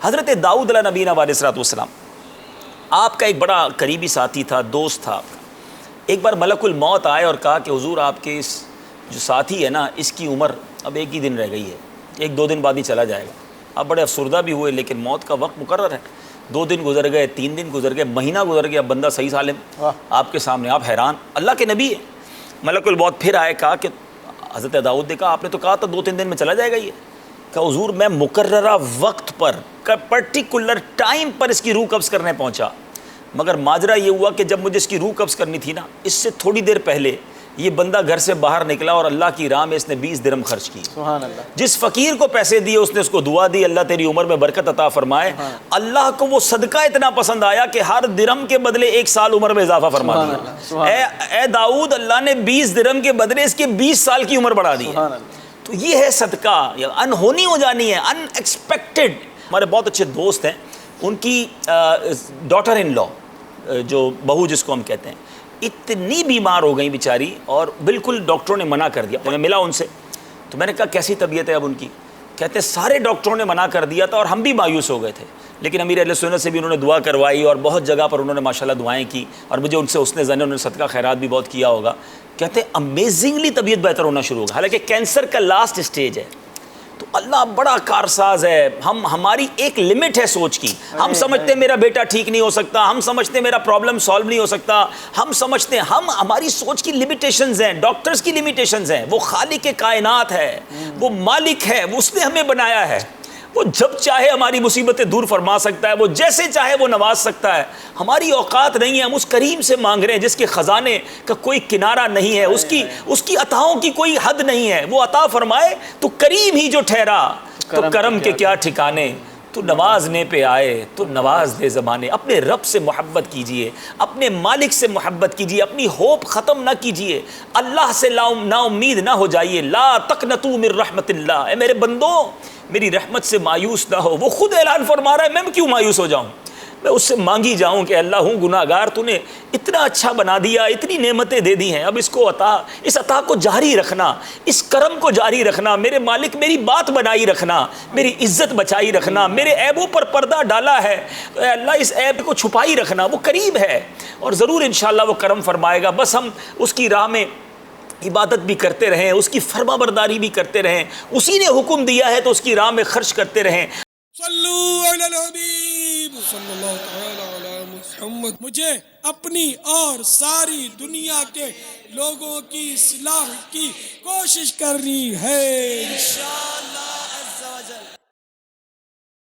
حضرت داؤد علیہ نبینا علیہ السلام آپ کا ایک بڑا قریبی ساتھی تھا، دوست تھا آپ کا. ایک بار ملک الموت آئے اور کہا کہ حضور آپ کے اس جو ساتھی ہے نا اس کی عمر اب ایک ہی دن رہ گئی ہے، 1-2 دن بعد ہی چلا جائے گا. آپ بڑے افسردہ بھی ہوئے لیکن موت کا وقت مقرر ہے. 2 دن گزر گئے، 3 دن گزر گئے، مہینہ گزر گیا، بندہ صحیح سالم آپ کے سامنے، آپ حیران. اللہ کے نبی ہے. ملک الموت پھر آئے، کہا کہ حضرت داؤد نے کہا آپ نے تو کہا تھا 2-3 دن میں چلا جائے گا. یہ کہا حضور میں مقررہ وقت پر پرٹیکولر ٹائم پر اس کی روح قبض کرنے پہنچا، مگر ماجرا یہ ہوا کہ جب مجھے اس کی روح قبض کرنی تھی نا، اس سے تھوڑی دیر پہلے یہ بندہ گھر سے باہر نکلا اور اللہ کی راہ میں اس نے 20 درہم خرچ کی. سبحان اللہ. جس فقیر کو پیسے دیے اس نے اس کو دعا دی، اللہ تیری عمر میں برکت عطا فرمائے. اللہ کو وہ صدقہ اتنا پسند آیا کہ ہر درہم کے بدلے 1 سال عمر میں اضافہ فرما دیا. اے داؤد، اللہ نے 20 درہم کے بدلے اس کے 20 سال کی عمر بڑھا دی. تو یہ ہے صدقہ، انہونی ہو جانی ہے، ان ایکسپیکٹڈ. ہمارے بہت اچھے دوست ہیں، ان کی ڈاٹر ان لا، جو بہو جس کو ہم کہتے ہیں، اتنی بیمار ہو گئی بیچاری اور بالکل ڈاکٹروں نے منع کر دیا. میں ملا ان سے تو میں نے کہا کیسی طبیعت ہے اب ان کی؟ کہتے ہیں سارے ڈاکٹروں نے منع کر دیا تھا اور ہم بھی مایوس ہو گئے تھے، لیکن امیر اہل سنت سے بھی انہوں نے دعا کروائی اور بہت جگہ پر انہوں نے ماشاءاللہ دعائیں کی اور مجھے ان سے حسن ظن، انہوں نے صدقہ خیرات بھی بہت کیا ہوگا. کہتے ہیں امیزنگلی طبیعت بہتر ہونا شروع ہوگا، حالانکہ کینسر کا لاسٹ اسٹیج ہے. تو اللہ بڑا کارساز ہے. ہماری ایک لمٹ ہے سوچ کی. ہم سمجھتے ہیں میرا بیٹا ٹھیک نہیں ہو سکتا، ہم سمجھتے ہیں میرا پرابلم سالو نہیں ہو سکتا، ہم سمجھتے ہیں ہماری سوچ کی لمیٹیشنز ہیں، ڈاکٹرز کی لمیٹیشنز ہیں. وہ خالق کائنات ہے، وہ مالک ہے، وہ اس نے ہمیں بنایا ہے. وہ جب چاہے ہماری مصیبتیں دور فرما سکتا ہے، وہ جیسے چاہے وہ نواز سکتا ہے. ہماری اوقات نہیں ہے. ہم اس کریم سے مانگ رہے ہیں جس کے خزانے کا کوئی کنارہ نہیں ہے، اس کی عطاؤں کی کوئی حد نہیں ہے. وہ عطا فرمائے تو کریم ہی جو ٹھہرا، تو کرم کے کیا ٹھکانے. تو نوازنے پہ آئے تو نواز دے زمانے. اپنے رب سے محبت کیجئے، اپنے مالک سے محبت کیجئے، اپنی ہوپ ختم نہ کیجئے، اللہ سے نا امید نہ ہو جائیے. لا تقنطوا من رحمت اللہ. اے میرے بندو، میری رحمت سے مایوس نہ ہو. وہ خود اعلان فرما رہا ہے، میں کیوں مایوس ہو جاؤں؟ میں اس سے مانگی جاؤں کہ اللہ ہوں گناہگار، تو نے اتنا اچھا بنا دیا، اتنی نعمتیں دے دی ہیں، اب اس عطا کو جاری رکھنا، اس کرم کو جاری رکھنا. میرے مالک میری بات بنائی رکھنا، میری عزت بچائی رکھنا. میرے عیبوں پر پردہ ڈالا ہے، اے اللہ اس عیب کو چھپائی رکھنا. وہ قریب ہے اور ضرور انشاءاللہ وہ کرم فرمائے گا. بس ہم اس کی راہ میں عبادت بھی کرتے رہیں، اس کی فرما برداری بھی کرتے رہیں. اسی نے حکم دیا ہے تو اس کی راہ میں خرچ کرتے رہیں. صلو علی الحبیب صلی اللہ تعالی علی محمد. مجھے اپنی اور ساری دنیا کے لوگوں کی اصلاح کی کوشش کرنی ہے انشاءاللہ.